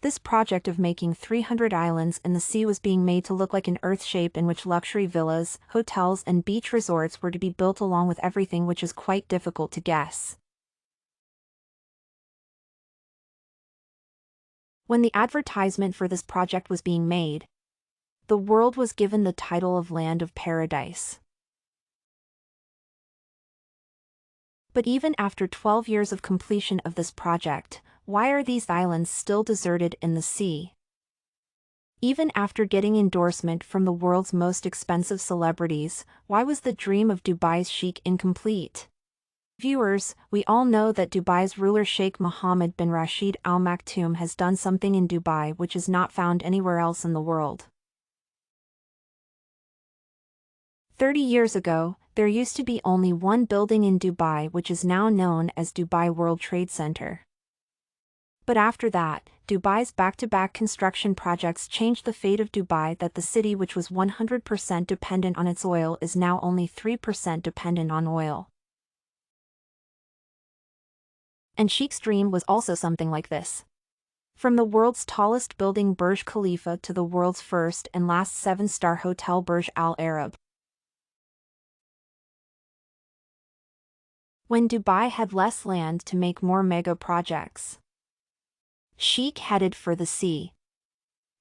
This project of making 300 islands in the sea was being made to look like an Earth shape in which luxury villas, hotels and beach resorts were to be built along with everything, which is quite difficult to guess. When the advertisement for this project was being made, the world was given the title of Land of Paradise. But even after 12 years of completion of this project, why are these islands still deserted in the sea? Even after getting endorsement from the world's most expensive celebrities, why was the dream of Dubai's sheikh incomplete? Viewers, we all know that Dubai's ruler Sheikh Mohammed bin Rashid Al Maktoum has done something in Dubai which is not found anywhere else in the world. 30 years ago, there used to be only one building in Dubai, which is now known as Dubai World Trade Center. But after that, Dubai's back-to-back construction projects changed the fate of Dubai, that the city which was 100% dependent on its oil is now only 3% dependent on oil. And Sheikh's dream was also something like this. From the world's tallest building Burj Khalifa to the world's first and last 7-star hotel Burj Al Arab. When Dubai had less land to make more mega projects, Sheikh headed for the sea.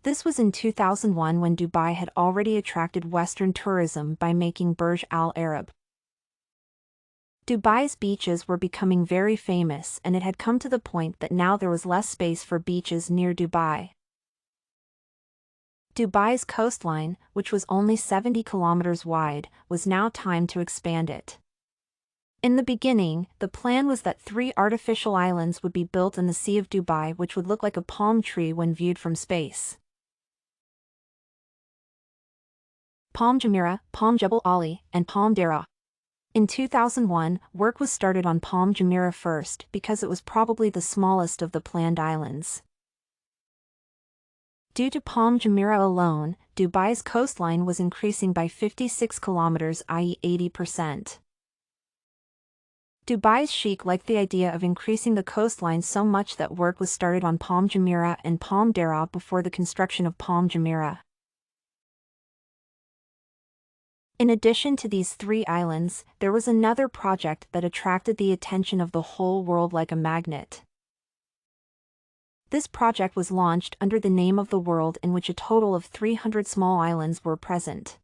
This was in 2001, when Dubai had already attracted Western tourism by making Burj Al Arab. Dubai's beaches were becoming very famous, and it had come to the point that now there was less space for beaches near Dubai. Dubai's coastline, which was only 70 kilometers wide, was now time to expand it. In the beginning, the plan was that 3 artificial islands would be built in the Sea of Dubai, which would look like a palm tree when viewed from space. Palm Jumeirah, Palm Jebel Ali, and Palm Dara. In 2001, work was started on Palm Jumeirah first because it was probably the smallest of the planned islands. Due to Palm Jumeirah alone, Dubai's coastline was increasing by 56 kilometers, i.e. 80%. Dubai's sheikh liked the idea of increasing the coastline so much that work was started on Palm Jumeirah and Palm Dara before the construction of Palm Jumeirah. In addition to these 3 islands, there was another project that attracted the attention of the whole world like a magnet. This project was launched under the name of the world, in which a total of 300 small islands were present.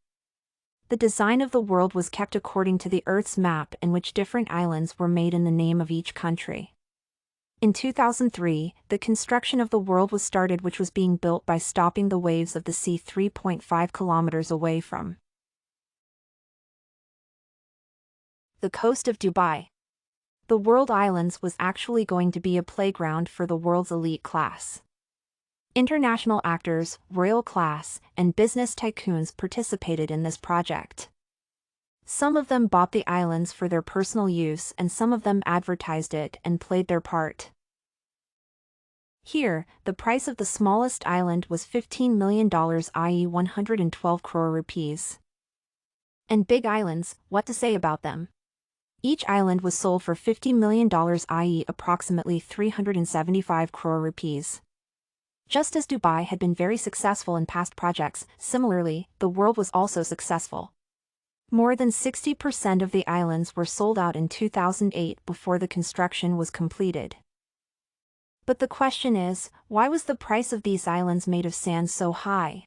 The design of the world was kept according to the Earth's map, in which different islands were made in the name of each country. In 2003, the construction of the world was started, which was being built by stopping the waves of the sea 3.5 kilometers away from the coast of Dubai. The world islands was actually going to be a playground for the world's elite class. International actors, royal class, and business tycoons participated in this project. Some of them bought the islands for their personal use, and some of them advertised it and played their part. Here, the price of the smallest island was $15 million, i.e. 112 crore rupees. And big islands, what to say about them? Each island was sold for $50 million, i.e. approximately 375 crore rupees. Just as Dubai had been very successful in past projects, similarly, the world was also successful. More than 60% of the islands were sold out in 2008 before the construction was completed. But the question is, why was the price of these islands made of sand so high?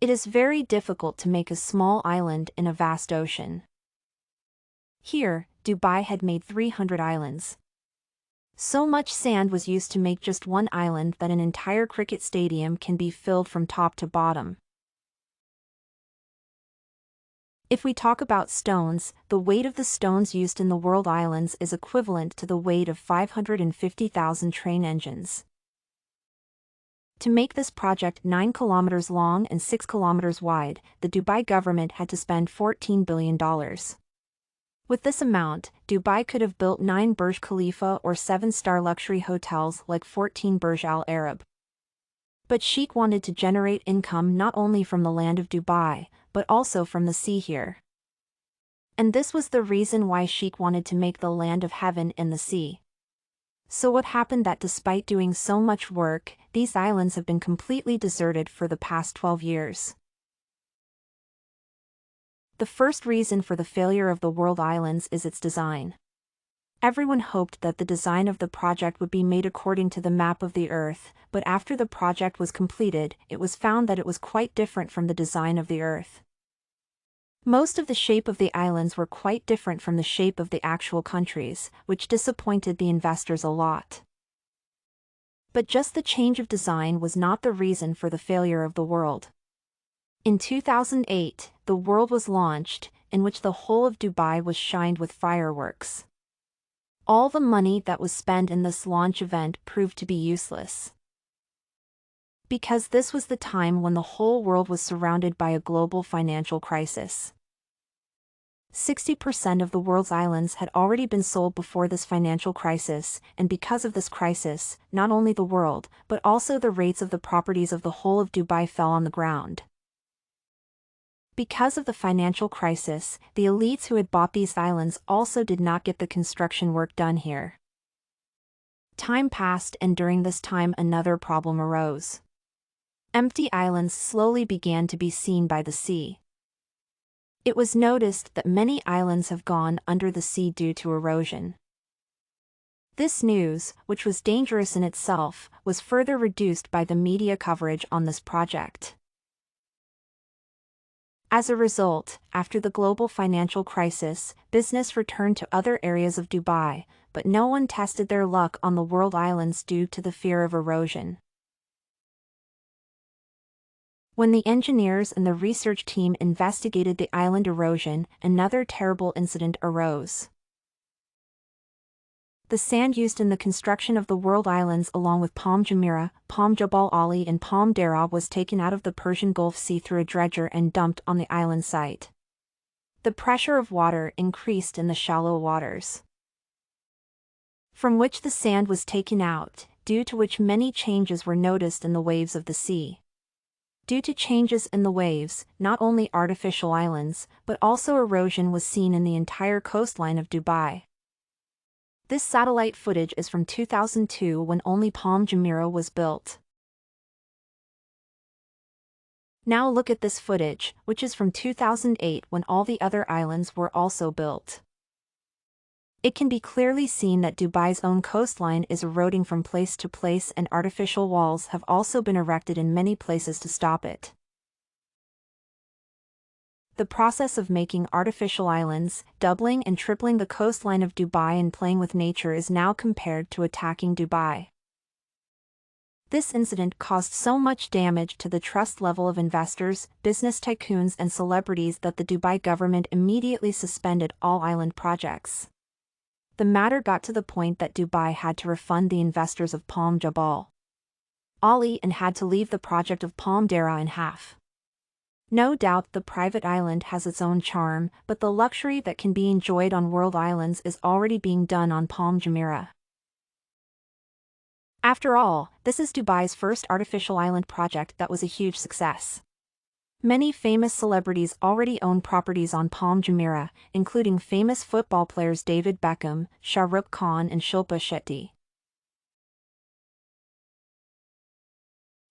It is very difficult to make a small island in a vast ocean. Here, Dubai had made 300 islands. So much sand was used to make just one island that an entire cricket stadium can be filled from top to bottom. If we talk about stones, the weight of the stones used in the world islands is equivalent to the weight of 550,000 train engines. To make this project 9 kilometers long and 6 kilometers wide, the Dubai government had to spend $14 billion. With this amount, Dubai could have built 9 Burj Khalifa or 7-star luxury hotels like 14 Burj Al Arab. But Sheikh wanted to generate income not only from the land of Dubai, but also from the sea here. And this was the reason why Sheikh wanted to make the land of heaven in the sea. So what happened that despite doing so much work, these islands have been completely deserted for the past 12 years? The first reason for the failure of the world islands is its design. Everyone hoped that the design of the project would be made according to the map of the Earth, but after the project was completed, it was found that it was quite different from the design of the Earth. Most of the shape of the islands were quite different from the shape of the actual countries, which disappointed the investors a lot. But just the change of design was not the reason for the failure of the world. In 2008, the world was launched, in which the whole of Dubai was shined with fireworks. All the money that was spent in this launch event proved to be useless. Because this was the time when the whole world was surrounded by a global financial crisis. 60% of the world's islands had already been sold before this financial crisis, and because of this crisis, not only the world, but also the rates of the properties of the whole of Dubai fell on the ground. Because of the financial crisis, the elites who had bought these islands also did not get the construction work done here. Time passed, and during this time another problem arose. Empty islands slowly began to be seen by the sea. It was noticed that many islands have gone under the sea due to erosion. This news, which was dangerous in itself, was further reduced by the media coverage on this project. As a result, after the global financial crisis, business returned to other areas of Dubai, but no one tested their luck on the world islands due to the fear of erosion. When the engineers and the research team investigated the island erosion, another terrible incident arose. The sand used in the construction of the world islands along with Palm Jumeirah, Palm Jabal Ali and Palm Dara was taken out of the Persian Gulf Sea through a dredger and dumped on the island site. The pressure of water increased in the shallow waters, from which the sand was taken out, due to which many changes were noticed in the waves of the sea. Due to changes in the waves, not only artificial islands, but also erosion was seen in the entire coastline of Dubai. This satellite footage is from 2002 when only Palm Jumeirah was built. Now look at this footage, which is from 2008 when all the other islands were also built. It can be clearly seen that Dubai's own coastline is eroding from place to place, and artificial walls have also been erected in many places to stop it. The process of making artificial islands, doubling and tripling the coastline of Dubai and playing with nature is now compared to attacking Dubai. This incident caused so much damage to the trust level of investors, business tycoons and celebrities that the Dubai government immediately suspended all island projects. The matter got to the point that Dubai had to refund the investors of Palm Jabal Ali and had to leave the project of Palm Dara in half. No doubt the private island has its own charm, but the luxury that can be enjoyed on world islands is already being done on Palm Jumeirah. After all, this is Dubai's first artificial island project that was a huge success. Many famous celebrities already own properties on Palm Jumeirah, including famous football players David Beckham, Shah Rukh Khan and Shilpa Shetty.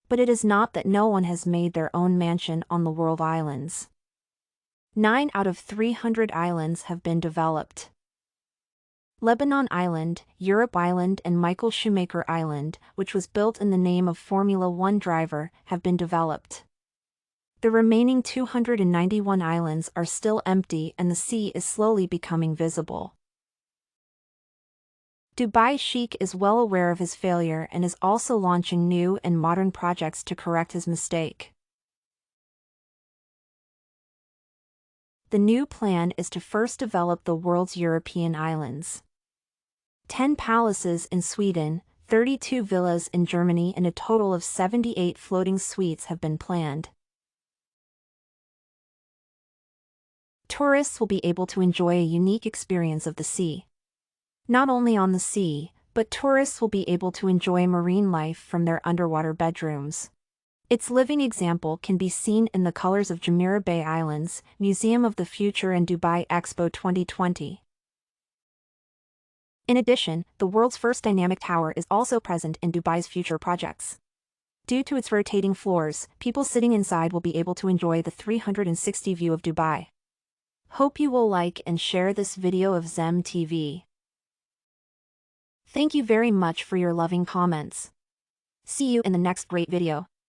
But it is not that no one has made their own mansion on the world islands. 9 out of 300 islands have been developed. Lebanon Island, Europe Island and Michael Schumacher Island, which was built in the name of Formula One driver, have been developed. The remaining 291 islands are still empty and the sea is slowly becoming visible. Dubai Sheikh is well aware of his failure and is also launching new and modern projects to correct his mistake. The new plan is to first develop the world's European islands. 10 palaces in Sweden, 32 villas in Germany and a total of 78 floating suites have been planned. Tourists will be able to enjoy a unique experience of the sea. Not only on the sea, but tourists will be able to enjoy marine life from their underwater bedrooms. Its living example can be seen in the colors of Jumeirah Bay Islands, Museum of the Future and Dubai Expo 2020. In addition, the world's first dynamic tower is also present in Dubai's future projects. Due to its rotating floors, people sitting inside will be able to enjoy the 360 view of Dubai. Hope you will like and share this video of Zem TV. Thank you very much for your loving comments. See you in the next great video.